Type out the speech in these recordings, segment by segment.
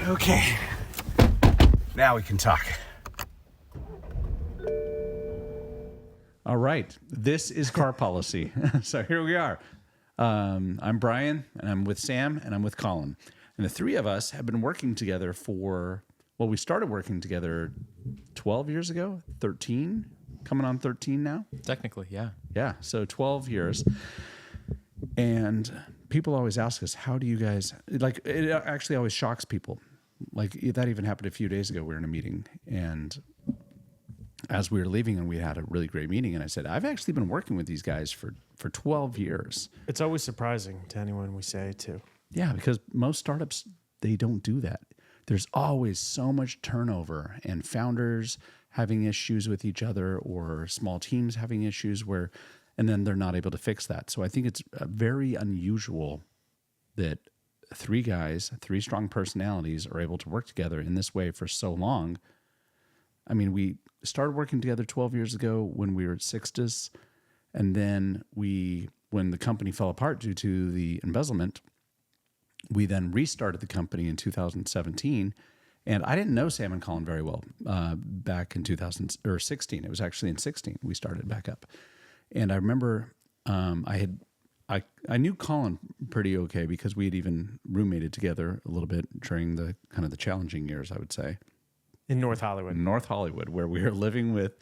Okay. Now we can talk. All right. This is Car Policy. So here we are. I'm Brian, and I'm with Sam, and I'm with Colin. And the three of us have been working together we started working together 12 years ago, 13, coming on 13 now. Technically, yeah. Yeah, so 12 years. And people always ask us, how do you guys, it actually always shocks people. Like, that even happened a few days ago. We were in a meeting, and as we were leaving, and we had a really great meeting, and I said, I've actually been working with these guys for 12 years. It's always surprising to anyone we say to. Yeah, because most startups, they don't do that. There's always so much turnover, and founders having issues with each other, or small teams having issues and then they're not able to fix that. So I think it's very unusual that three guys, three strong personalities are able to work together in this way for so long. I mean, we started working together 12 years ago when we were at Sixtus, and then when the company fell apart due to the embezzlement, we then restarted the company in 2017. And I didn't know Sam and Colin very well back in 2016. It was actually in 16 we started back up. And I remember I knew Colin pretty okay because we had even roommated together a little bit during the kind of the challenging years, I would say. In North Hollywood. Where we were living with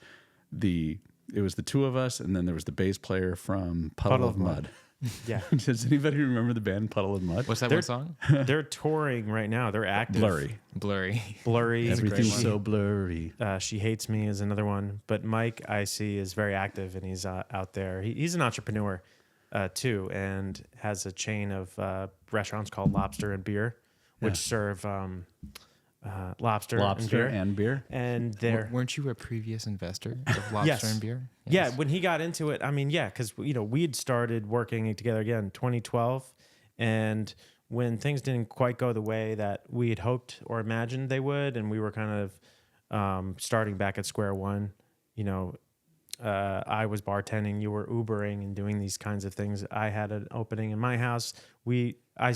it was the two of us, and then there was the bass player from Puddle of Mud. Yeah. Does anybody remember the band Puddle of Mud? What's that one song? They're touring right now. They're active. Blurry. Everything's so blurry. She Hates Me is another one. But Mike, I see, is very active, and he's out there. He's an entrepreneur too, and has a chain of restaurants called Lobster and Beer, which serve lobster and beer. And they're Weren't you a previous investor of Lobster Yes. and Beer? Yeah, when he got into it, I mean, yeah, because we had started working together again 2012, and when things didn't quite go the way that we had hoped or imagined they would, and we were kind of starting back at square one. I was bartending, you were Ubering and doing these kinds of things. I had an opening in my house. I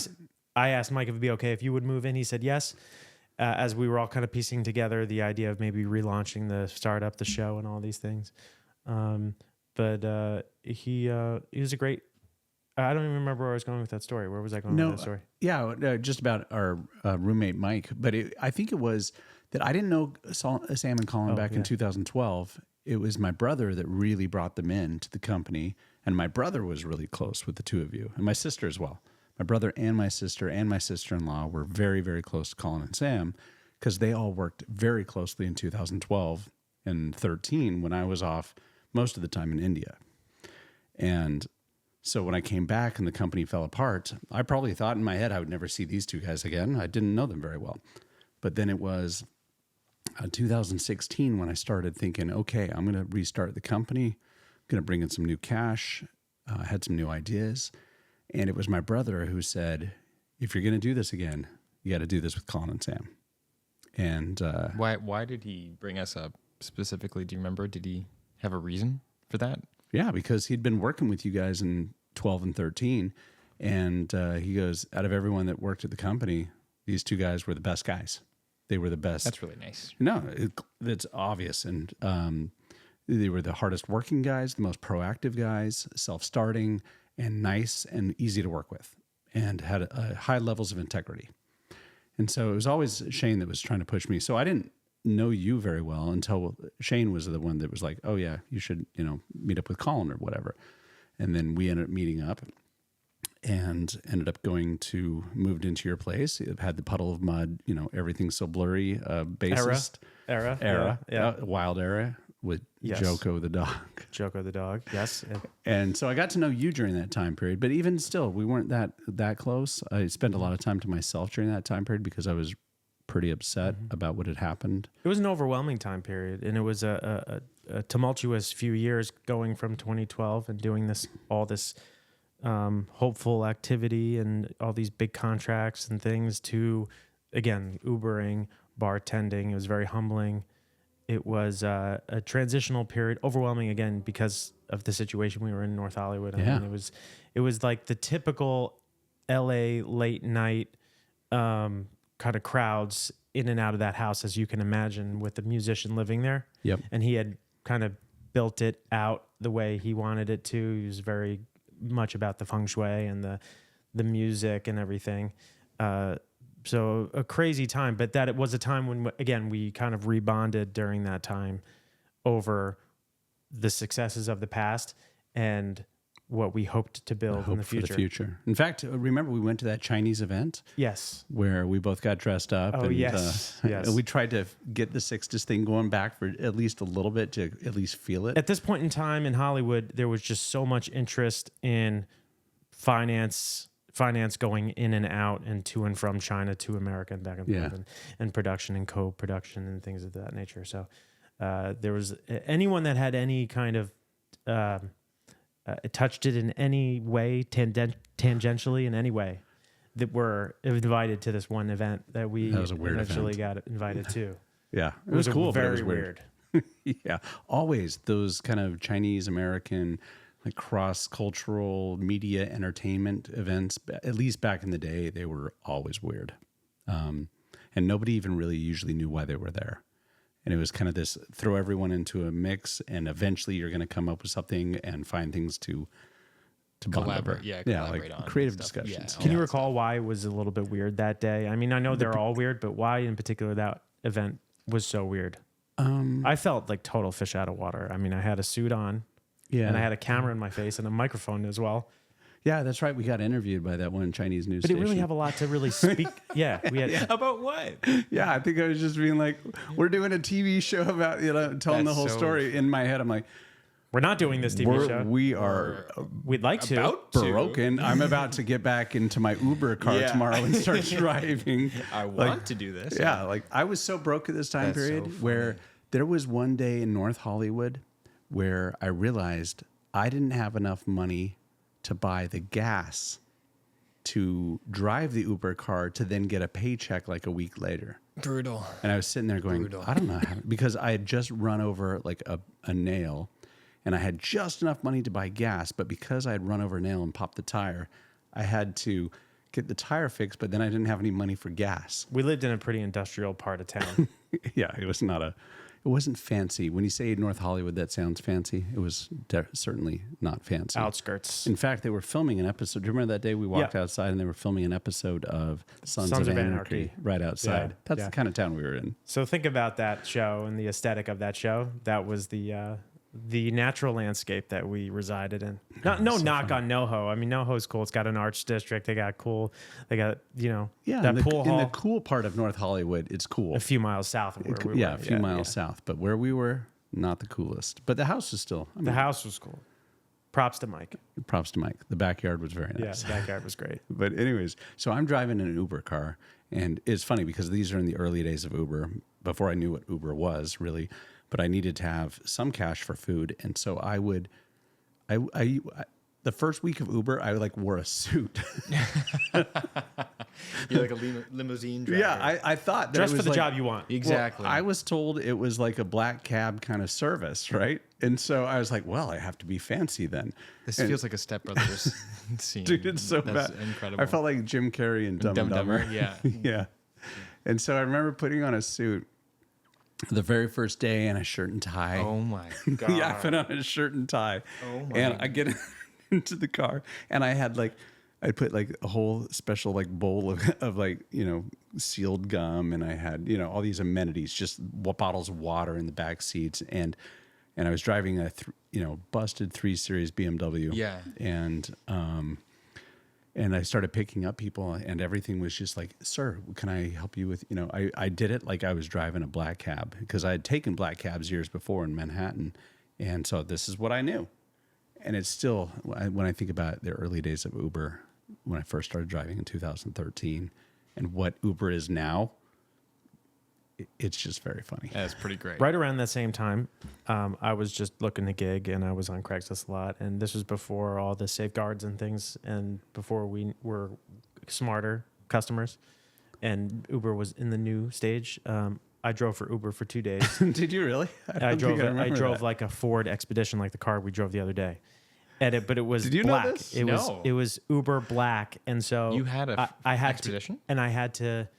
asked Mike if it'd be okay if you would move in. He said yes. As we were all kind of piecing together the idea of maybe relaunching the startup, the show, and all these things. But he was a great. I don't even remember where I was going with that story. Where was I going with that story? Yeah, just about our roommate Mike. But I think it was that I didn't know Sam and Colin back in 2012. It was my brother that really brought them in to the company, and my brother was really close with the two of you, and my sister as well. My brother and my sister-in-law were very, very close to Colin and Sam because they all worked very closely in 2012 and 13 when I was off most of the time in India. And so when I came back and the company fell apart, I probably thought in my head I would never see these two guys again. I didn't know them very well. But then it was 2016 when I started thinking, okay, I'm going to restart the company, I'm going to bring in some new cash, had some new ideas. And it was my brother who said, if you're going to do this again, you got to do this with Colin and Sam. And why did he bring us up specifically? Do you remember? Did he have a reason for that? Yeah, because he'd been working with you guys in 12 and 13. And he goes, out of everyone that worked at the company, these two guys were the best guys. They were the best. That's really nice. No, it's obvious. And they were the hardest working guys, the most proactive guys, self-starting, and nice and easy to work with, and had high levels of integrity. And so it was always Shane that was trying to push me. So I didn't know you very well until Shane was the one that was like, oh yeah, you should, meet up with Colin or whatever. And then we ended up meeting up and ended up moved into your place. It had the Puddle of Mud, Everything's So Blurry, bassist. Era. Yeah. Wild Era. With Joko the dog. Yes. And so I got to know you during that time period, but even still, we weren't that close. I spent a lot of time to myself during that time period because I was pretty upset about what had happened. It was an overwhelming time period, and it was a tumultuous few years going from 2012 and doing all this hopeful activity and all these big contracts and things to, again, Ubering, bartending. It was very humbling. It was a transitional period, overwhelming again because of the situation we were in North Hollywood. I mean, it was like the typical LA late night kind kind of crowds in and out of that house, as you can imagine, with the musician living there. Yep. And he had kind of built it out the way he wanted it to. He was very much about the feng shui and the music and everything. So a crazy time, but that it was a time when, again, we kind of rebonded during that time over the successes of the past and what we hoped to build in the future. For the future. In fact, remember we went to that Chinese event? Yes. Where we both got dressed up. Oh, and, yes. Yes. And we tried to get the Sixtus thing going back for at least a little bit to at least feel it. At this point in time in Hollywood, there was just so much interest in finance going in and out and to and from China to America and back and forth, and production and co-production and things of that nature. So there was anyone that had any kind of touched it in any way, tangentially in any way, that were invited to this one event that we eventually got invited to. Yeah, it was cool. Very but it was weird. Yeah, always those kind of Chinese American, like cross-cultural media entertainment events, at least back in the day, they were always weird. And nobody even really usually knew why they were there. And it was kind of this throw everyone into a mix, and eventually you're going to come up with something and find things to bond over. Collaborate like on creative stuff. discussions. Can you recall why it was a little bit weird that day? I mean, I know they're all weird, but why in particular that event was so weird? I felt like total fish out of water. I mean, I had a suit on. Yeah. And I had a camera in my face and a microphone as well. Yeah, that's right. We got interviewed by that one Chinese news But station. it really have a lot to really speak. Yeah, we had. About what? Yeah, I think I was just being like, we're doing a TV show about, telling the whole story. In my head, I'm like, we're not doing this TV show. We are We'd like to. About to. broken. I'm about to get back into my Uber car tomorrow and start driving. I want to do this. Yeah, like I was so broke at this time That's so period funny. where there was one day in North Hollywood where I realized I didn't have enough money to buy the gas to drive the Uber car to then get a paycheck like a week later. Brutal. And I was sitting there going, I don't know how, because I had just run over like a nail and I had just enough money to buy gas. But because I had run over a nail and popped the tire, I had to get the tire fixed, but then I didn't have any money for gas. We lived in a pretty industrial part of town. Yeah, it wasn't fancy. When you say North Hollywood, that sounds fancy. It was certainly not fancy. Outskirts. In fact, they were filming an episode. Do you remember that day we walked outside and they were filming an episode of Sons of Anarchy right outside? Yeah, That's the kind of town we were in. So think about that show and the aesthetic of that show. That was the natural landscape that we resided in. No knock on NoHo. I mean, NoHo's cool. It's got an arts district. They got that pool hall. In the cool part of North Hollywood, it's cool. A few miles south of where we were. A few miles south. But where we were, not the coolest. But the house was still. The house was cool. Props to Mike. Props to Mike. The backyard was very nice. Yeah, the backyard was great. But anyways, so I'm driving in an Uber car, and it's funny because these are in the early days of Uber, before I knew what Uber was really. But I needed to have some cash for food, and so I the first week of Uber, I like wore a suit. You're like a limousine driver. Yeah, I thought that Dress it was for the like, job you want. Exactly. Well, I was told it was like a black cab kind of service, right? And so I was like, well, I have to be fancy then. This feels like a Step Brothers scene. Dude, it's so That's bad. incredible. I felt like Jim Carrey and Dumb and Dumber. Yeah. Yeah. And so I remember putting on a suit the very first day and a shirt and tie. Oh my God. Yeah, I put on a shirt and tie. Oh my And I get into the car and I put like a whole special like bowl of like, sealed gum, and I had, all these amenities, just bottles of water in the back seats, and I was driving a busted 3 Series BMW. Yeah. And I started picking up people, and everything was just like, sir, can I help you with, I did it like I was driving a black cab, because I had taken black cabs years before in Manhattan. And so this is what I knew. And it's still, when I think about the early days of Uber, when I first started driving in 2013, and what Uber is now, it's just very funny. That's pretty great. Right around that same time, I was just looking to gig, and I was on Craigslist a lot. And this was before all the safeguards and things, and before we were smarter customers. And Uber was in the new stage. I drove for Uber for 2 days. Did you really? I drove that. like a Ford Expedition, like the car we drove the other day. But it was Did you know black. this? It was No. Uber black, and so You had I had Expedition? to, and I had to.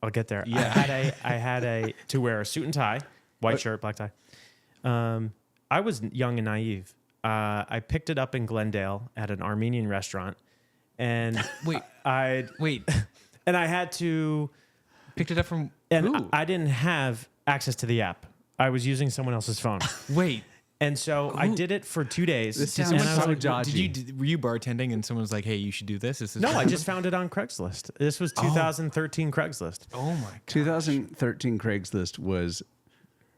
I'll get there. Yeah. I had a to wear a suit and tie, white shirt, black tie. I was young and naive. I picked it up in Glendale at an Armenian restaurant, and Wait. Wait. and I had to, Picked it up from and who? I didn't have access to the app. I was using someone else's phone, Wait. and so I did it for 2 days. This And sounds I was so like, dodgy. Were you bartending and someone was like, "Hey, you should do this"? no, I just found it on Craigslist. This was 2013 Craigslist. Oh my god. 2013 Craigslist was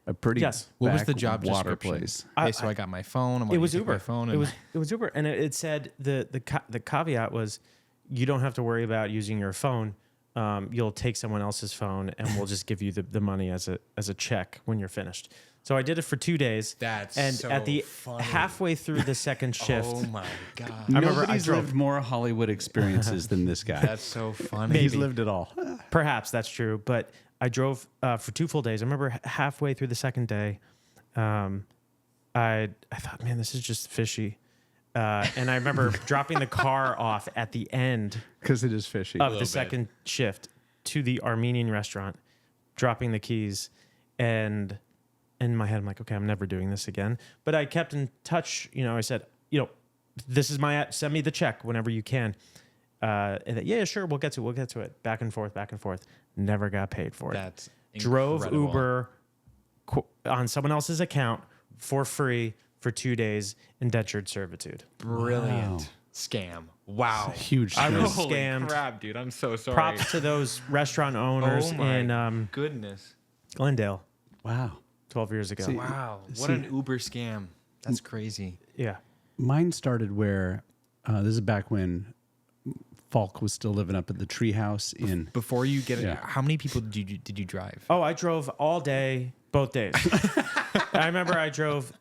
a pretty Yes. What was the job water description? place. Hey, so I got my phone. It was Uber. My phone. It was Uber, and it said the caveat was, you don't have to worry about using your phone. You'll take someone else's phone, and we'll just give you the money as a check when you're finished. So I did it for 2 days. That's and so at the funny. halfway through the second shift, Oh my god. I remember I Nobody's drove. lived more Hollywood experiences than this guy. That's so funny. He's lived it all. Perhaps that's true, but I drove for 2 full days. I remember halfway through the second day, I thought, man, this is just fishy. And I remember dropping the car off at the end Because it is fishy. of the bit. second shift to the Armenian restaurant, dropping the keys, and in my head, I'm like, okay, I'm never doing this again. But I kept in touch. I said, this is my app. Send me the check whenever you can. And yeah, sure, we'll get to it. Back and forth. Never got paid for it. That's Drove incredible. Uber on someone else's account for free for 2 days, indentured servitude. Brilliant Wow. scam. Wow. Huge. I was scam. Holy scammed. crap, dude! I'm so sorry. Props to those restaurant owners Oh my in goodness. Glendale Wow. 12 years ago. See, Wow. What See- an Uber scam. That's crazy. Yeah. Mine started where this is back when Falk was still living up at the treehouse in. Before you get it, Yeah. how many people did you drive? Oh, I drove all day, both days. I remember I drove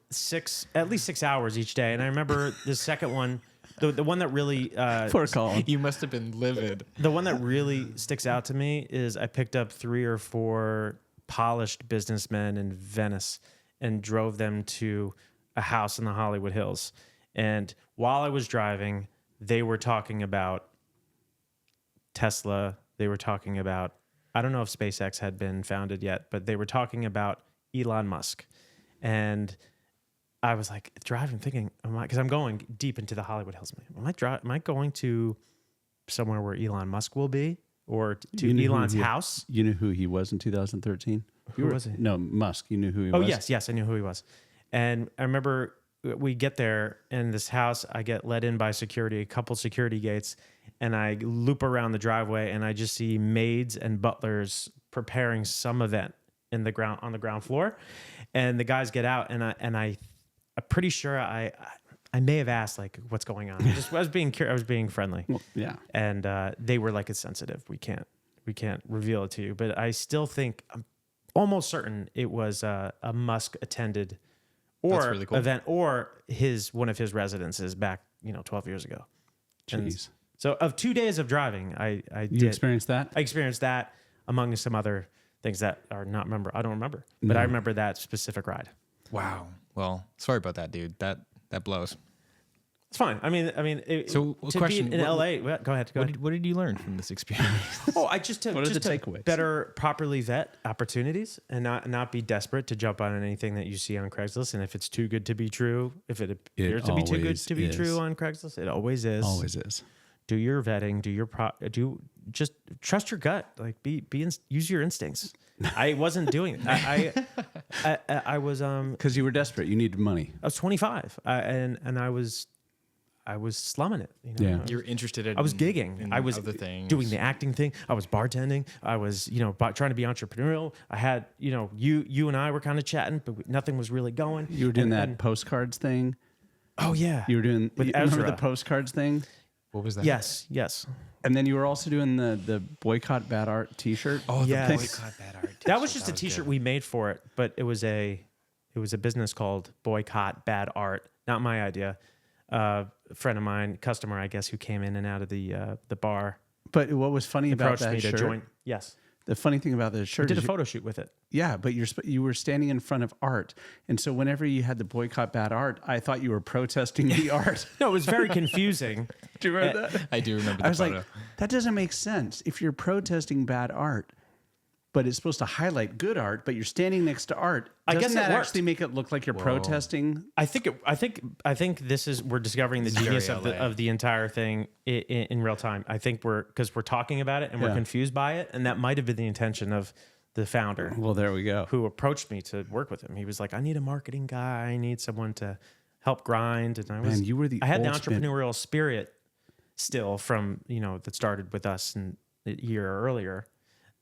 at least 6 hours each day. And I remember the second one, the one that really, Poor Colin. You must have been livid. the one that really sticks out to me is I picked up 3 or 4 polished businessmen in Venice and drove them to a house in the Hollywood Hills. And while I was driving, they were talking about Tesla. They were talking about, I don't know if SpaceX had been founded yet, but they were talking about Elon Musk. And I was like driving, thinking, because I'm going deep into the Hollywood Hills. Am I going to somewhere where Elon Musk will be, or to You knew who Elon's he- house? You knew who he was in 2013? Who was he? No, Musk. You knew who he Oh, was? yes, I knew who he was. And I remember we get there in this house. I get let in by security, a couple security gates, and I loop around the driveway, and I just see maids and butlers preparing some event on the ground floor. And the guys get out, and I'm pretty sure I may have asked like, what's going on. I was being curious. I was being friendly. Well, yeah. And they were like, it's sensitive. We can't reveal it to you. But I still think, I'm almost certain it was a Musk attended That's or really cool. event, or one of his residences back 12 years ago. And Jeez. so of 2 days of driving, I You experienced that? I experienced that among some other things that I don't remember, but I remember that specific ride. Wow. Well, sorry about that, dude. That blows. It's fine. I mean, So, to question, be in what- LA. Go ahead. What did you learn from this experience? I just to What are just the to takeaways? better properly vet opportunities and not be desperate to jump on anything that you see on Craigslist. And if it's too good to be true, if it appears to be too good always to be is. true on Craigslist, it always is. Always is. Do your vetting. Just trust your gut. Like use your instincts. I wasn't doing it. I was Because you were desperate. You needed money. I was 25 and I was slumming it. Yeah. You're interested in I was gigging. in I was other things. doing the acting thing. I was bartending. I was, trying to be entrepreneurial. I had, you and I were kind of chatting, but nothing was really going. You were doing And- that postcards thing. Oh yeah. You were doing With remember Ezra. the postcards thing? What was that? Yes. And then you were also doing the boycott bad art T-shirt. Oh, the Yes. boycott bad art. That was just a That T-shirt good. we made for it, but it was a business called Boycott Bad Art. Not my idea. A friend of mine, customer, I guess, who came in and out of the bar, But what was funny about approached that me shirt? to join. Yes, The funny thing about the I shirt did a is photo shoot with it. yeah, but you were standing in front of art, and so whenever you had the boycott bad art, I thought you were protesting the art. No, it was very confusing. Do you remember that? I do remember the I was photo. like, that doesn't make sense. If you're protesting bad art, but it's supposed to highlight good art, but you're standing next to art. I Doesn't guess it that worked. actually make it look like you're protesting? I think this is we're discovering the genius very LA. of the entire thing in real time. I think we're talking about it and we're Yeah. confused by it, and that might have been the intention of the founder Well, there we go. who approached me to work with him. He was like, "I need a marketing guy. I need someone to help grind." And Man, you were the I had the ultimate- entrepreneurial spirit still from that started with us a year earlier,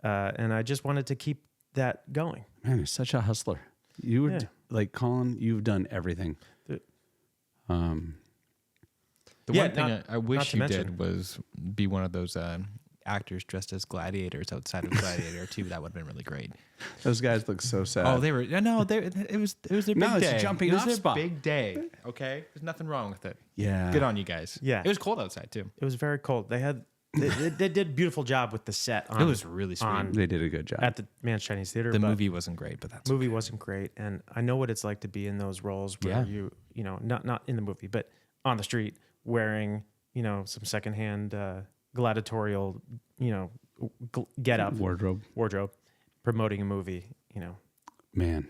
and I just wanted to keep that going. Man, you're such a hustler. You were Yeah. like Colin. You've done everything. The Yeah, one thing not- I wish not to you mention- did was be one of those actors dressed as gladiators outside of Gladiator 2. That would have been really great. Those guys look so sad. Oh, they were it was their big No, it's a day. jumping it was off their spot. big day. Okay, there's nothing wrong with it. yeah. Good on you guys. Yeah. it was cold outside too. It was very cold. They did a beautiful job with the set. It was really sweet. on- They did a good job. at the Man's Chinese Theater. The but movie wasn't great, but that's movie wasn't great, and I know what it's like to be in those roles where Yeah. not in the movie, but on the street wearing some secondhand gladiatorial get up Wardrobe. promoting a movie. Man.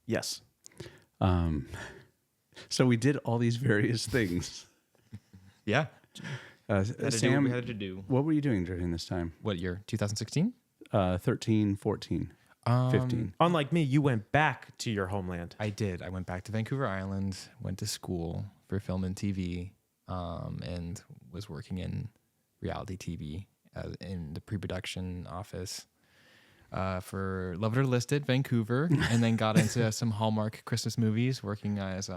Yes. So we did all these various things. yeah. Uh, Had to do what Sam, we had to do. what were you doing during this time? What year? 2016. 13, 14, 15. Unlike me, you went back to your homeland. I did. I went back to Vancouver Island, went to school for film and TV, and was working in reality TV in the pre-production office for Love It or Listed, Vancouver, and then got into some Hallmark Christmas movies, working as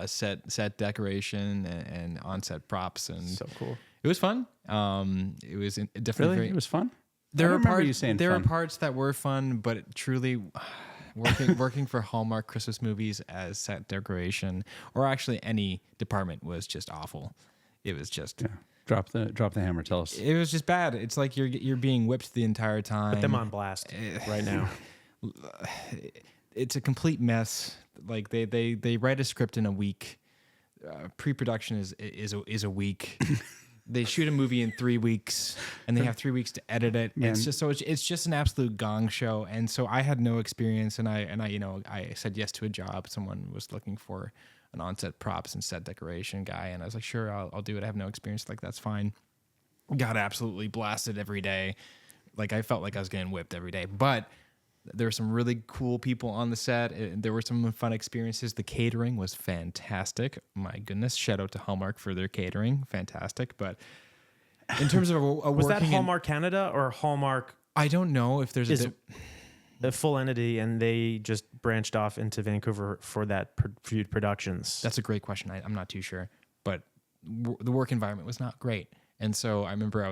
set decoration and on-set props, and So cool. it was fun. It was definitely Really? very, It was fun? there I were remember parts. you saying there fun. were parts that were fun, but truly, working for Hallmark Christmas movies as set decoration, or actually any department, was just awful. It was just, Yeah. Drop the hammer. Tell us. it was just bad. It's like you're being whipped the entire time. Put them on blast right now. It's a complete mess. Like they write a script in a week. Pre-production is a week. They shoot a movie in 3 weeks, and they have 3 weeks to edit it. Man. It's just an absolute gong show. And so I had no experience, and I said yes to a job. Someone was looking for an on-set props and set decoration guy, and I was like, sure, I'll do it. I have no experience. Like, that's fine. Got absolutely blasted every day. Like, I felt like I was getting whipped every day, but there were some really cool people on the set. There were some fun experiences. The catering was fantastic. My goodness. Shout out to Hallmark for their catering. Fantastic. But in terms of Was that working in- Hallmark Canada or Hallmark I don't know if there's is a... a full entity and they just branched off into Vancouver for that Feud Productions? That's a great question. I'm not too sure. But the work environment was not great. And so I remember I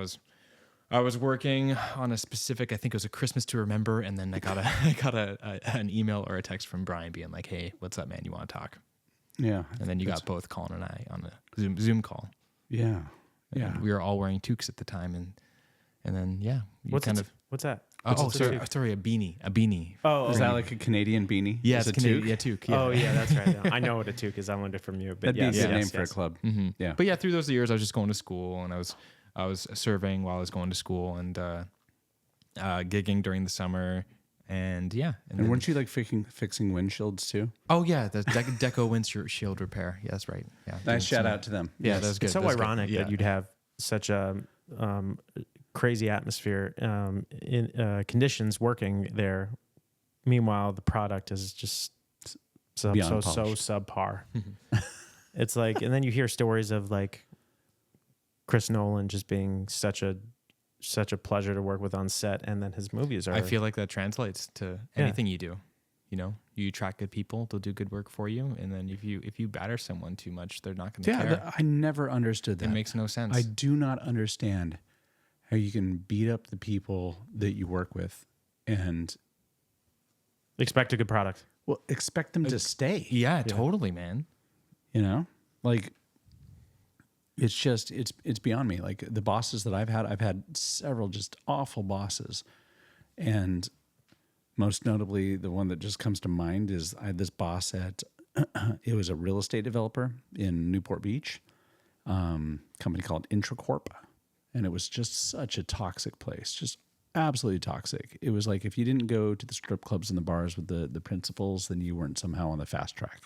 was working on a specific, I think it was a Christmas to Remember, and then I got an email or a text from Brian being like, "Hey, what's up, man? You want to talk?" Yeah. And then you got both Colin and I on a Zoom call. Yeah. Yeah. And we were all wearing toques at the time, and then you What's kind it- of What's that? oh What's a sorry, toque? sorry, a beanie. Oh, Is that like a Canadian beanie? Yeah, Is it's it Canadian. toque? Yeah, toque. Yeah. Oh yeah, that's right. Yeah. I know what a toque is. I learned it from you. But That'd be a yes, good name yes, for a yes. club. Mm-hmm. Yeah. But yeah, through those years, I was just going to school, and I was serving while I was going to school, and gigging during the summer, and yeah. And then- weren't you like fixing windshields too? Oh yeah, the Deco windshield repair. Yeah, that's right. Yeah, doing Nice shout some- out to them. Yeah, Yes. that was good. It's so that was good. ironic Yeah. that you'd have such a crazy atmosphere in conditions working there. Meanwhile, the product is just so Beyond so polished. subpar. It's like, and then you hear stories of like Chris Nolan just being such a pleasure to work with on set, and then his movies are. I feel like that translates to Yeah. anything you do. You know, you attract good people; they'll do good work for you. And then if you batter someone too much, they're not going to Yeah, care. I never understood that. It makes no sense. I do not understand how you can beat up the people that you work with and expect a good product. expect them to stay. yeah, totally, man. You know, like it's just it's beyond me. Like the bosses that I've had several just awful bosses, and most notably the one that just comes to mind is I had this boss at it was a real estate developer in Newport Beach, company called Intracorp, and it was just such a toxic place, just absolutely toxic. It was like if you didn't go to the strip clubs and the bars with the principals, then you weren't somehow on the fast track.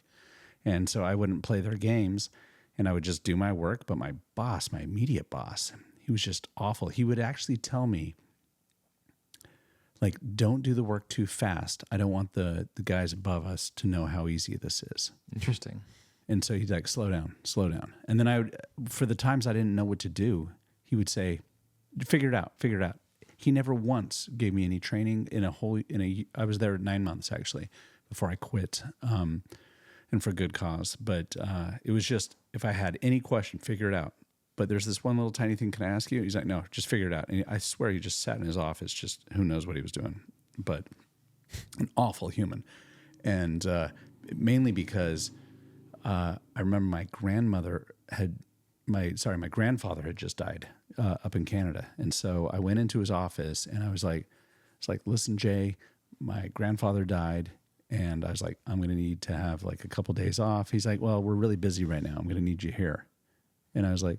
And so I wouldn't play their games and I would just do my work. But my boss, my immediate boss, he was just awful. He would actually tell me, like, don't do the work too fast. I don't want the guys above us to know how easy this is. Interesting. And so he'd like, slow down, slow down. And then I would, for the times I didn't know what to do, he would say, figure it out, figure it out. He never once gave me any training I was there 9 months actually before I quit, and for good cause. But it was just, if I had any question, figure it out. But there's this one little tiny thing, can I ask you? He's like, no, just figure it out. And I swear he just sat in his office, just who knows what he was doing. But an awful human. And mainly because I remember my grandfather had just died up in Canada. And so I went into his office and I was like, listen, Jay, my grandfather died. And I was like, I'm going to need to have like a couple days off. He's like, well, we're really busy right now. I'm going to need you here. And I was like,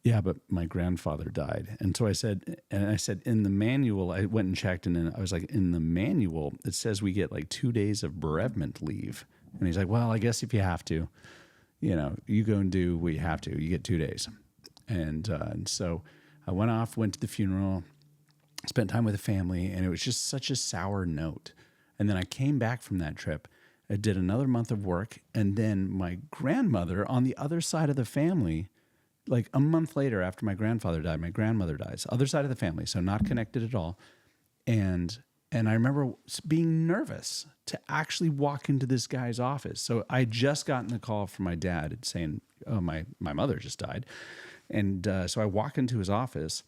yeah, but my grandfather died. And so I said, in the manual, I went and checked, and then I was like, in the manual, it says we get like 2 days of bereavement leave. And he's like, well, I guess if you have to, you go and do what you have to. You get 2 days. And so I went to the funeral, spent time with the family, and it was just such a sour note. And then I came back from that trip. I did another month of work, and then my grandmother on the other side of the family, like a month later after my grandfather died, my grandmother dies, other side of the family, so not connected at all. And I remember being nervous to actually walk into this guy's office. So I just gotten a call from my dad saying, oh, my mother just died. And so I walk into his office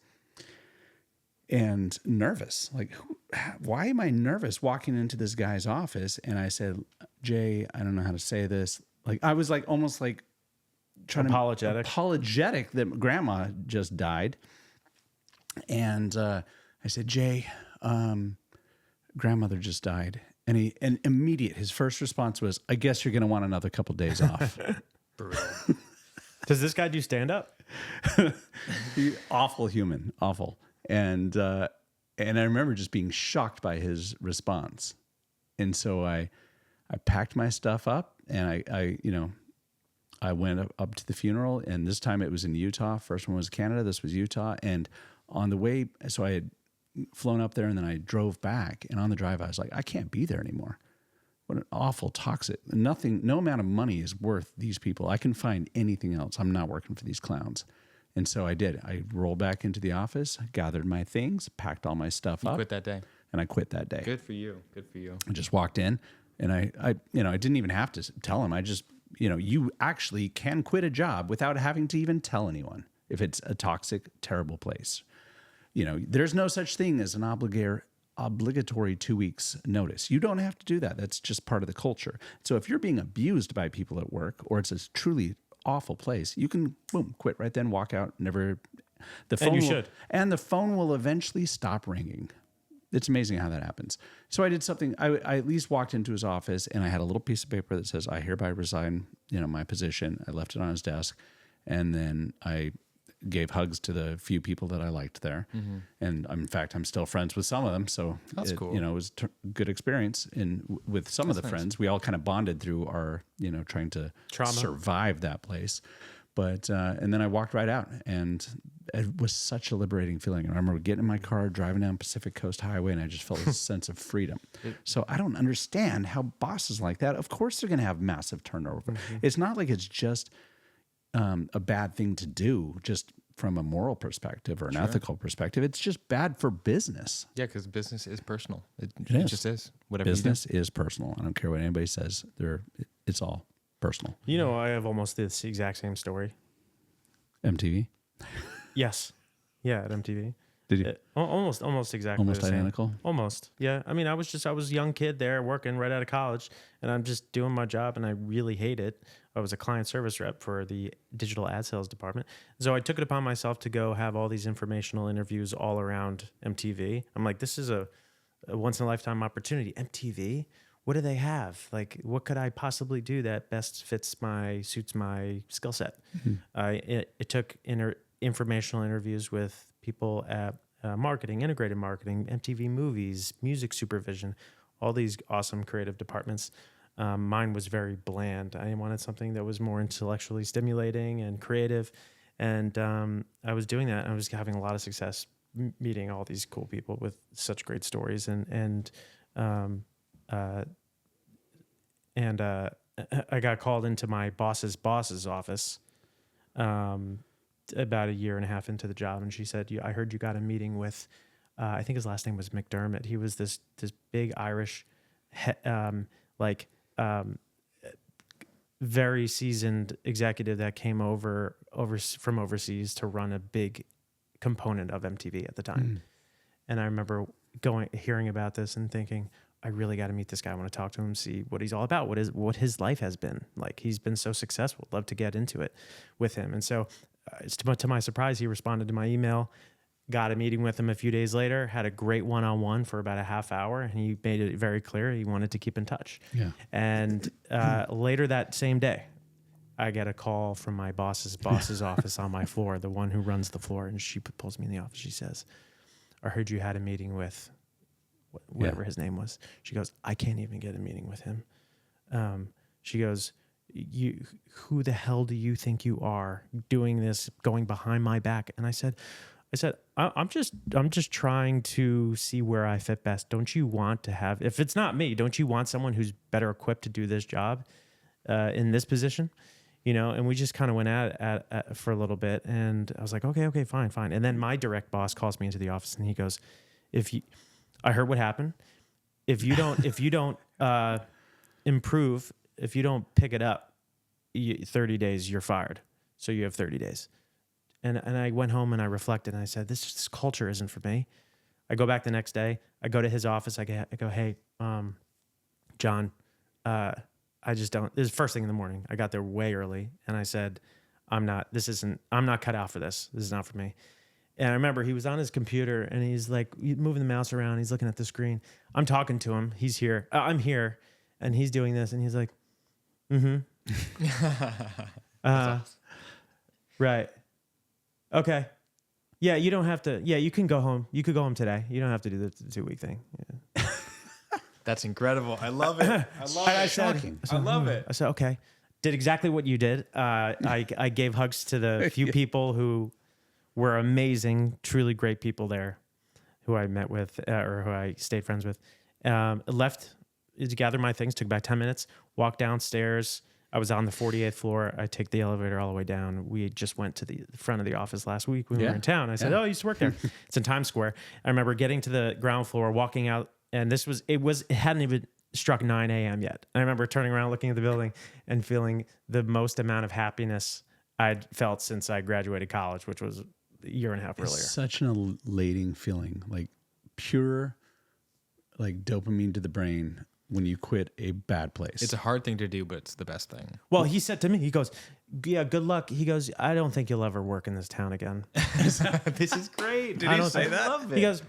and nervous, like, why am I nervous walking into this guy's office? And I said, Jay, I don't know how to say this. Like, I was like, almost like apologetic that grandma just died. And I said, Jay, grandmother just died. And his first response was, I guess you're going to want another couple days off. Brutal. Does this guy do stand up? Awful human, awful. And I remember just being shocked by his response. And so I packed my stuff up and I went up to the funeral, and this time it was in Utah. First one was Canada. This was Utah. And on the way, so I had flown up there and then I drove back, and on the drive, I was like, I can't be there anymore. What an awful toxic, no amount of money is worth these people. I can find anything else. I'm not working for these clowns. And so I did. I rolled back into the office, gathered my things, packed all my stuff up. Quit that day. And I quit that day. Good for you. Good for you. I just walked in, and I didn't even have to tell him. I just, you actually can quit a job without having to even tell anyone if it's a toxic, terrible place. There's no such thing as an obligatory 2 weeks notice. You don't have to do that. That's just part of the culture. So if you're being abused by people at work, or it's a truly awful place, you can quit right then, walk out, never. The phone the phone will eventually stop ringing. It's amazing how that happens. So I did something. I at least walked into his office, and I had a little piece of paper that says, I hereby resign, my position. I left it on his desk, and then I gave hugs to the few people that I liked there. Mm-hmm. And in fact, I'm still friends with some of them. So that's cool. It was good experience. And with some of the friends, we all kind of bonded through our, trying to survive that place. But, and then I walked right out, and it was such a liberating feeling. I remember getting in my car, driving down Pacific Coast Highway, and I just felt a sense of freedom. So I don't understand how bosses like that, of course they're going to have massive turnover. Mm-hmm. It's not like it's just a bad thing to do just from a moral perspective or an ethical perspective. It's just bad for business. Yeah, because business is personal. It just is. Whatever business is personal. I don't care what anybody says. It's all personal. I have almost this exact same story. MTV? Yes. Yeah, at MTV. Did you? Almost exactly. Almost the same. identical? Almost. Yeah. I mean, I was a young kid there working right out of college, and I'm just doing my job, and I really hate it. I was a client service rep for the digital ad sales department. So I took it upon myself to go have all these informational interviews all around MTV. I'm like, this is a once in a lifetime opportunity. MTV? What do they have? Like, what could I possibly do that best suits my skill set? Mm-hmm. It took informational interviews with people at marketing, integrated marketing, MTV movies, music supervision, all these awesome creative departments. Mine was very bland. I wanted something that was more intellectually stimulating and creative. And I was doing that. And I was having a lot of success meeting all these cool people with such great stories. And I got called into my boss's office about a year and a half into the job. And she said, I heard you got a meeting with, I think his last name was McDermott. He was this big Irish, very seasoned executive that came over from overseas to run a big component of MTV at the time. And I remember hearing about this and thinking, I really got to meet this guy. I want to talk to him, see what he's all about, what his life has been like. He's been so successful. Love to get into it with him. And so, to my surprise, he responded to my email. Got a meeting with him a few days later. Had a great one-on-one for about a half hour, and he made it very clear he wanted to keep in touch. Yeah. And later that same day, I get a call from my boss's office on my floor, the one who runs the floor, and she pulls me in the office. She says, "I heard you had a meeting with." Whatever his name was. She goes, I can't even get a meeting with him. She goes, who the hell do you think you are doing this, going behind my back? And I said, I'm just trying to see where I fit best. Don't you want to have, if it's not me, don't you want someone who's better equipped to do this job in this position? And we just kind of went at it for a little bit, and I was like, okay, fine. And then my direct boss calls me into the office, and he goes, I heard what happened. If you don't improve, if you don't pick it up, 30 days, you're fired. So you have 30 days. And I went home and I reflected and I said, this culture isn't for me. I go back the next day. I go to his office. I go, hey, John, I just don't. This is first thing in the morning. I got there way early and I said, I'm not cut out for this. This is not for me. And I remember he was on his computer and he's like moving the mouse around. He's looking at the screen. I'm talking to him. He's here. I'm here. And he's doing this. And he's like, awesome. Right. Okay. Yeah, you don't have to. Yeah, you can go home. You could go home today. You don't have to do the 2-week thing. Yeah. That's incredible. I love it. I love it. I said, okay. Did exactly what you did. I gave hugs to the few people who were amazing, truly great people there who I met with or who I stayed friends with. Left to gather my things, took about 10 minutes, walked downstairs. I was on the 48th floor. I take the elevator all the way down. We just went to the front of the office last week when we were in town. I said, oh, I used to work there. It's in Times Square. I remember getting to the ground floor, walking out, and it hadn't even struck 9 a.m. yet. And I remember turning around, looking at the building and feeling the most amount of happiness I'd felt since I graduated college, which was a year and a half earlier. It's such an elating feeling, like pure, like dopamine to the brain when you quit a bad place. It's a hard thing to do, but it's the best thing. Well, he said to me, he goes, yeah, good luck. He goes, I don't think you'll ever work in this town again. This is great. Did he say that? I love it. He goes,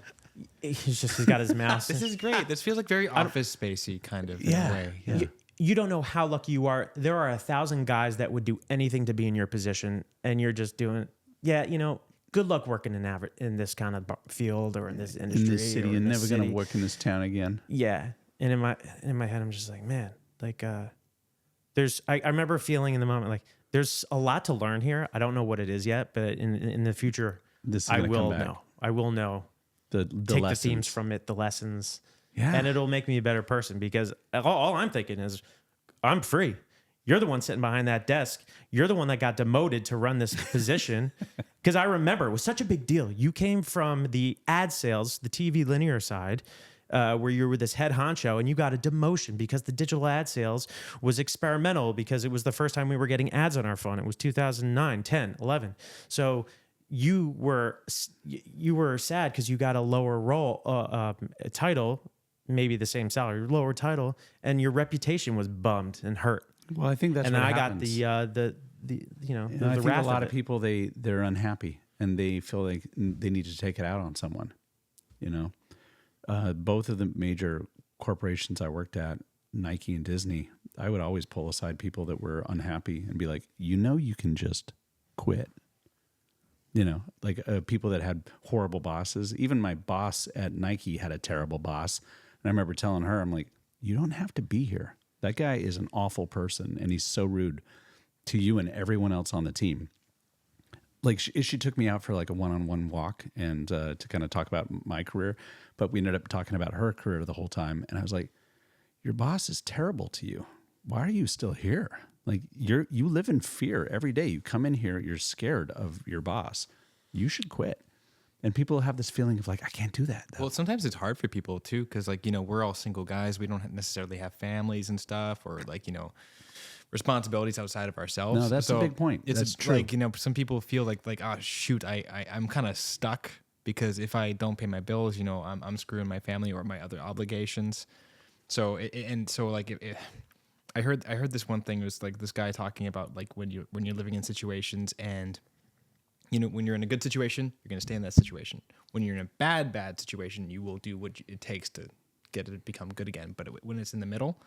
he's got his mouse. This is great. This feels like very Office Spacey kind of in a way. Yeah. You don't know how lucky you are. There are 1,000 guys that would do anything to be in your position, and you're just doing, good luck working in this kind of field or in this industry. In this city, you're never going to work in this town again. Yeah. And in my head, I'm just like, man, like, I remember feeling in the moment, like, there's a lot to learn here. I don't know what it is yet, but in the future, I will know. I will know. Take the themes from it, the lessons. Yeah. And it'll make me a better person because all I'm thinking is I'm free. You're the one sitting behind that desk. You're the one that got demoted to run this position. Because I remember it was such a big deal. You came from the ad sales, the TV linear side, where you were this head honcho, and you got a demotion because the digital ad sales was experimental because it was the first time we were getting ads on our phone. It was 2009, 10, 11. So you were sad because you got a lower role title, maybe the same salary, lower title, and your reputation was bummed and hurt. Well, I think that's and what I happens. got the I think a lot of people they're unhappy and they feel like they need to take it out on someone. Both of the major corporations I worked at, Nike and Disney, I would always pull aside people that were unhappy and be like, you can just quit. You know, like people that had horrible bosses. Even my boss at Nike had a terrible boss. And I remember telling her, I'm like, you don't have to be here. That guy is an awful person, and he's so rude to you and everyone else on the team. Like she took me out for like a one-on-one walk and to kind of talk about my career, but we ended up talking about her career the whole time. And I was like, your boss is terrible to you. Why are you still here? Like you live in fear every day. You come in here, you're scared of your boss. You should quit. And people have this feeling of like, I can't do that. Well, sometimes it's hard for people too, because like, you know, we're all single guys. We don't necessarily have families and stuff, or like, you know, responsibilities outside of ourselves. No, that's a big point. That's true. Like, you know, some people feel like, oh shoot, I'm kind of stuck because if I don't pay my bills, you know, I'm screwing my family or my other obligations. So I heard this one thing. It was like this guy talking about like when you're living in situations, and you know, when you're in a good situation, you're going to stay in that situation. When you're in a bad situation, you will do what it takes to get it to become good again. But when it's in the middle,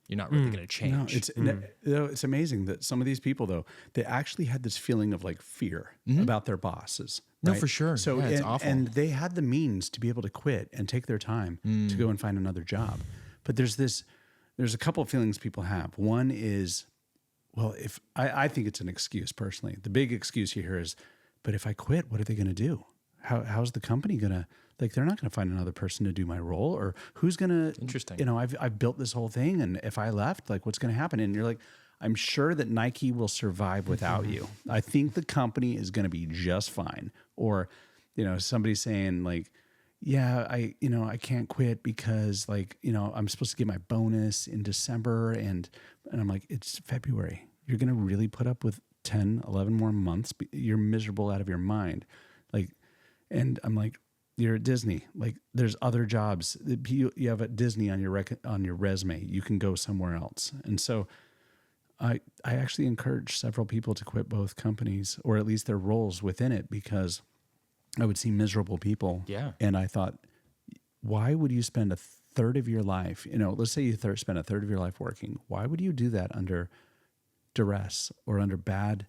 you're not really going to change. No, it's amazing that some of these people though, they actually had this feeling of like fear about their bosses. No, right? for sure. So yeah, it's awful. And they had the means to be able to quit and take their time to go and find another job. But there's a couple of feelings people have. One is, well, if I think it's an excuse personally. The big excuse you hear is, but if I quit, what are they going to do? How's the company going to, like, they're not going to find another person to do my role, or who's going to, Interesting. You know, I've built this whole thing, and if I left, like, what's going to happen? And you're like, I'm sure that Nike will survive without you. I think the company is going to be just fine. Or, you know, somebody saying like, yeah, I can't quit because like, you know, I'm supposed to get my bonus in December. And I'm like, it's February. You're going to really put up with 10, 11 more months. You're miserable out of your mind. Like, and I'm like, you're at Disney. Like there's other jobs. You have at Disney on your resume. You can go somewhere else. And so I actually encourage several people to quit both companies, or at least their roles within it, because I would see miserable people. Yeah. And I thought, why would you spend a third of your life, you know, let's say you spend a third of your life working. Why would you do that under duress or under bad,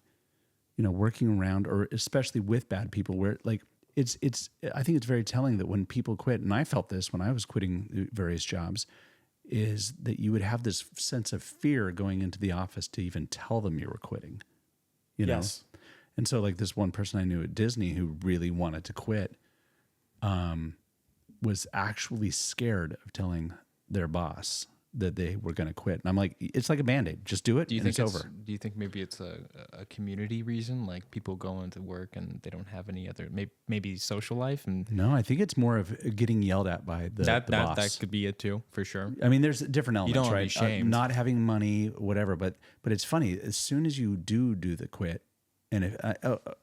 you know, working around, or especially with bad people, where like I think it's very telling that when people quit, and I felt this when I was quitting various jobs, is that you would have this sense of fear going into the office to even tell them you were quitting, you know? Yes. And so like this one person I knew at Disney who really wanted to quit, was actually scared of telling their boss that they were going to quit. And I'm like, it's like a Band-Aid. Just do it. Do you and think it's over. Do you think maybe it's a community reason, like people go into work and they don't have any other maybe social life? And No, I think it's more of getting yelled at by the boss. That could be it too, for sure. I mean, there's different elements, don't wanna right? be shamed. Not having money, whatever. But it's funny. As soon as you do the quit, and if,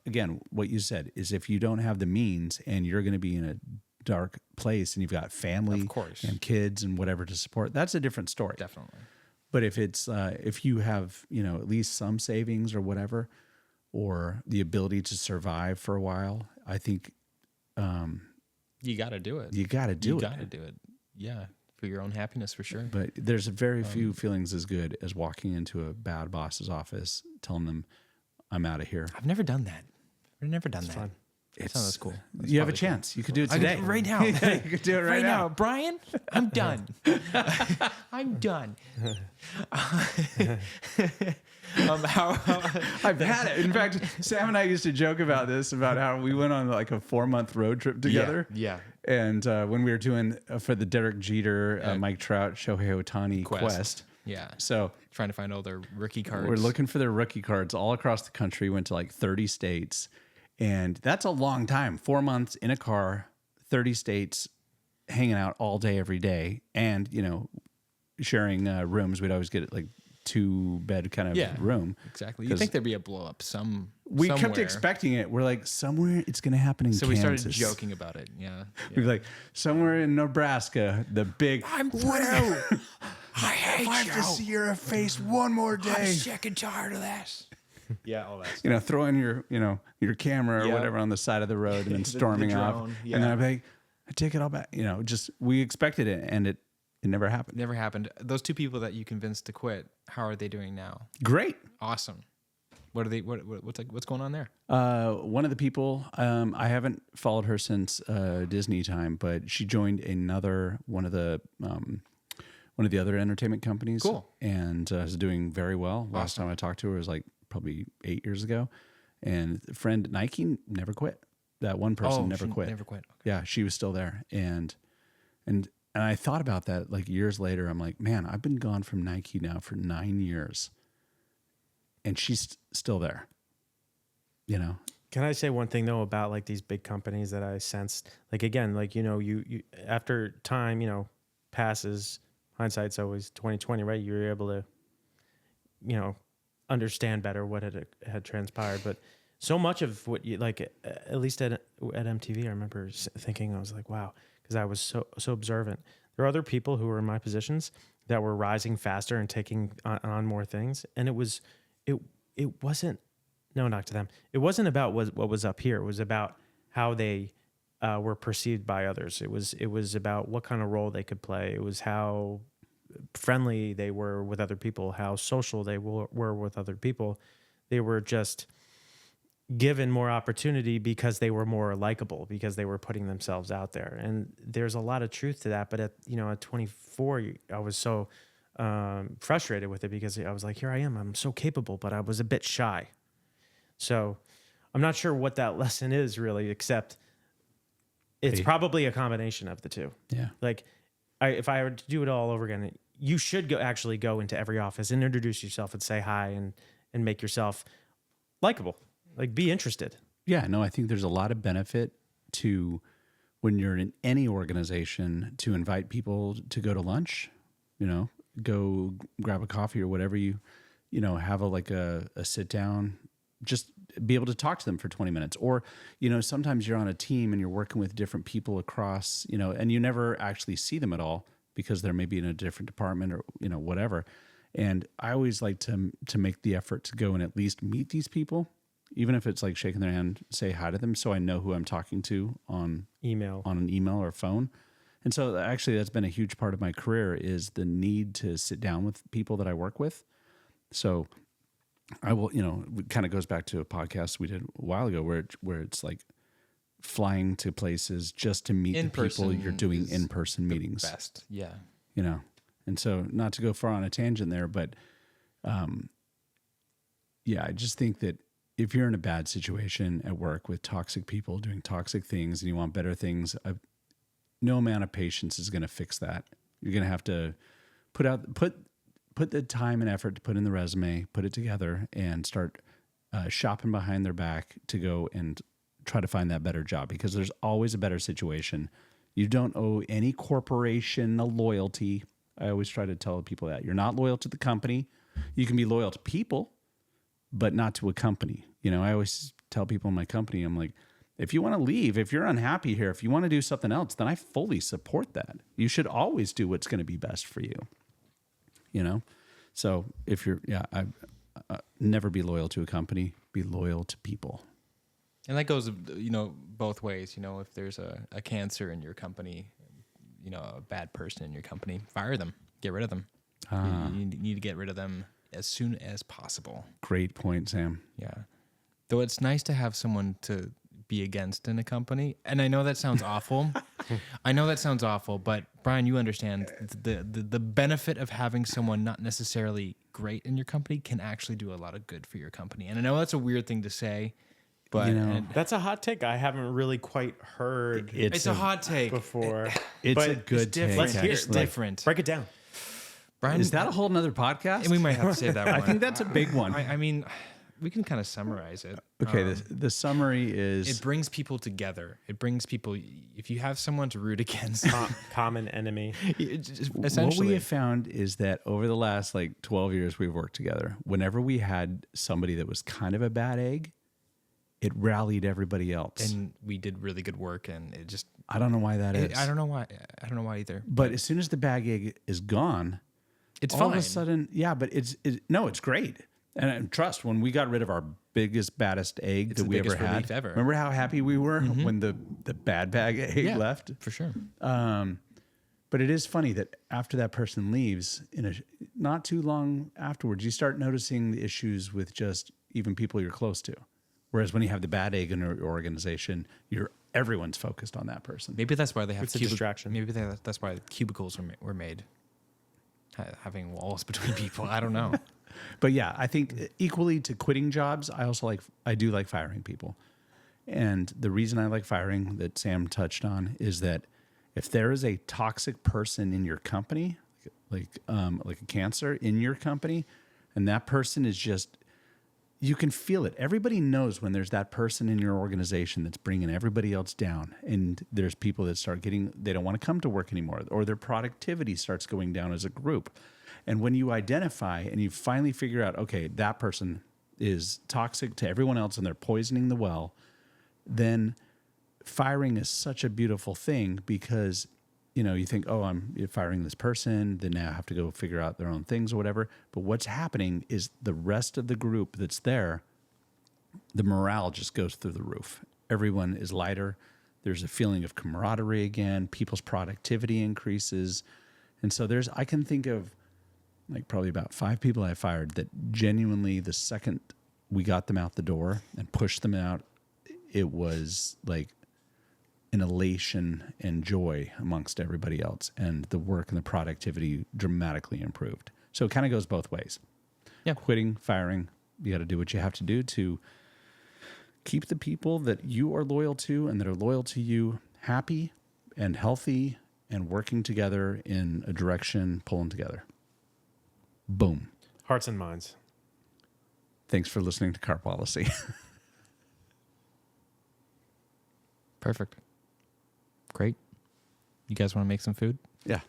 again, what you said is if you don't have the means and you're going to be in a dark place and you've got family Of course. and kids and whatever to support, that's a different story. Definitely. But if it's if you have, you know, at least some savings or whatever, or the ability to survive for a while, I think You got to do it. you got to do You it. got to do it. Yeah, for your own happiness, for sure. But there's very few feelings as good as walking into a bad boss's office, telling them, "I'm out of here." I've never done that. I've never done that. fun. That sounds cool. That's You have a probably cool. chance. You could do it I today. could, right now. you could do it right now. Brian, I'm done. I'm done. How I've had it. In fact, Sam and I used to joke about this, about how we went on like a 4-month road trip together. Yeah. And when we were doing for the Derek Jeter, Mike Trout, Shohei Ohtani quest. Yeah. So Trying to find all their rookie cards. we're looking for their rookie cards all across the country. Went to like 30 states. And that's a long time. 4 months in a car, 30 states, hanging out all day, every day. And, you know, sharing rooms. We'd always get like 2-bed kind of room. Exactly. You think there'd be a blow up We kept somewhere. expecting it. We're like, somewhere it's going to happen in So Kansas. we started joking about it. Yeah. We're like, somewhere in Nebraska, the big. I'm through. I hate If I have to see your face one more day. I'm sick and tired of this. Yeah, all that. You know, throwing your camera or Yep. whatever on the side of the road and then The storming off. drone, And then yeah. I'd be like, I take it all back. You know, just we expected it, and it never happened. Never happened. Those two people that you convinced to quit, how are they doing now? Great. Awesome. What are they? What's going on there? One of the people, I haven't followed her since Disney time, but she joined one of the other entertainment companies. Cool. And is doing very well. Last time I talked to her was like probably 8 years ago. And a friend at Nike never quit. That one person never quit. Never quit. Okay. Yeah, she was still there. And I thought about that like years later. I'm like, man, I've been gone from Nike now for 9 years. And she's still there. You know? Can I say one thing though about like these big companies that I sensed? Like again, like you after time, passes, hindsight's always 20/20, right? You're able to, understand better what had transpired. But so much of what you like, at least at MTV, I remember thinking, I was like, wow, because I was so observant. There are other people who were in my positions that were rising faster and taking on more things, and it wasn't. No knock to them. It wasn't about what was up here. It was about how they were perceived by others. It was about what kind of role they could play. It was how friendly they were with other people, how social they were with other people. They were just given more opportunity because they were more likable, because they were putting themselves out there. And there's a lot of truth to that. But at 24, I was so frustrated with it because I was like, here I am. I'm so capable, but I was a bit shy. So I'm not sure what that lesson is really, except it's probably a combination of the two. Yeah. Like if I were to do it all over again, you should go into every office and introduce yourself and say hi and make yourself likable. Like be interested. Yeah, no, I think there's a lot of benefit to when you're in any organization to invite people to go to lunch, go grab a coffee or whatever have a sit down, just be able to talk to them for 20 minutes. Or, sometimes you're on a team and you're working with different people across, and you never actually see them at all because they're maybe in a different department or, whatever. And I always like to make the effort to go and at least meet these people, even if it's like shaking their hand, say hi to them so I know who I'm talking to on an email or phone. And so actually that's been a huge part of my career is the need to sit down with people that I work with. So I will, it kind of goes back to a podcast we did a while ago where it's like flying to places just to meet the people you're doing in-person meetings. Best. Yeah. And so not to go far on a tangent there, but I just think that if you're in a bad situation at work with toxic people doing toxic things and you want better things, no amount of patience is going to fix that. You're going to have to put the time and effort to put in the resume, put it together, and start shopping behind their back to go and try to find that better job because there's always a better situation. You don't owe any corporation a loyalty. I always try to tell people that. You're not loyal to the company. You can be loyal to people, but not to a company. I always tell people in my company, I'm like, if you want to leave, if you're unhappy here, if you want to do something else, then I fully support that. You should always do what's going to be best for you. So if you're, I never be loyal to a company, be loyal to people. And that goes, both ways. If there's a cancer in your company, a bad person in your company, fire them, get rid of them. You need to get rid of them as soon as possible. Great point, Sam. Yeah. Though it's nice to have someone to be against in a company. And I know that sounds awful. But Brian, you understand the benefit of having someone not necessarily great in your company can actually do a lot of good for your company. And I know that's a weird thing to say, but that's a hot take. I haven't really quite heard. It's a hot take before. It's a good take. Let's hear it's it. different. Break it down. Brian, is that a whole nother podcast? We might have to say that one. I think that's a big one. I mean, we can kind of summarize it. Okay, the summary is... It brings people together. It brings people... If you have someone to root against... Common enemy. Essentially. What we have found is that over the last 12 years we've worked together, whenever we had somebody that was kind of a bad egg, it rallied everybody else. And we did really good work, and it just... I don't know why that is. I don't know why. I don't know why either. But as soon as the bad egg is gone... It's all fine. of a sudden... Yeah, but it's great. And trust, when we got rid of our biggest, baddest egg that we ever had, remember how happy we were when the bad bag egg left? For sure. But it is funny that after that person leaves, not too long afterwards, you start noticing the issues with just, even people you're close to. Whereas when you have the bad egg in your organization, everyone's focused on that person. Maybe that's why they have It's a distraction. Maybe that's why cubicles were made. Having walls between people. I don't know. But yeah, I think equally to quitting jobs, I do like firing people. And the reason I like firing that Sam touched on is that if there is a toxic person in your company, like a cancer in your company, and that person is just, you can feel it. Everybody knows when there's that person in your organization that's bringing everybody else down. And there's people that they don't want to come to work anymore, or their productivity starts going down as a group. And when you identify and you finally figure out, okay, that person is toxic to everyone else and they're poisoning the well, then firing is such a beautiful thing because, you think, oh, I'm firing this person, then now I have to go figure out their own things or whatever. But what's happening is the rest of the group that's there, the morale just goes through the roof. Everyone is lighter. There's a feeling of camaraderie again. People's productivity increases. And so I can think of like probably about 5 people I fired that genuinely the second we got them out the door and pushed them out, it was like an elation and joy amongst everybody else, and the work and the productivity dramatically improved. So it kind of goes both ways. Yeah. Quitting, firing, you got to do what you have to do to keep the people that you are loyal to and that are loyal to you happy and healthy and working together in a direction, pulling together. Boom. Hearts and minds. Thanks for listening to Car Policy. Perfect. Great. You guys want to make some food? Yeah.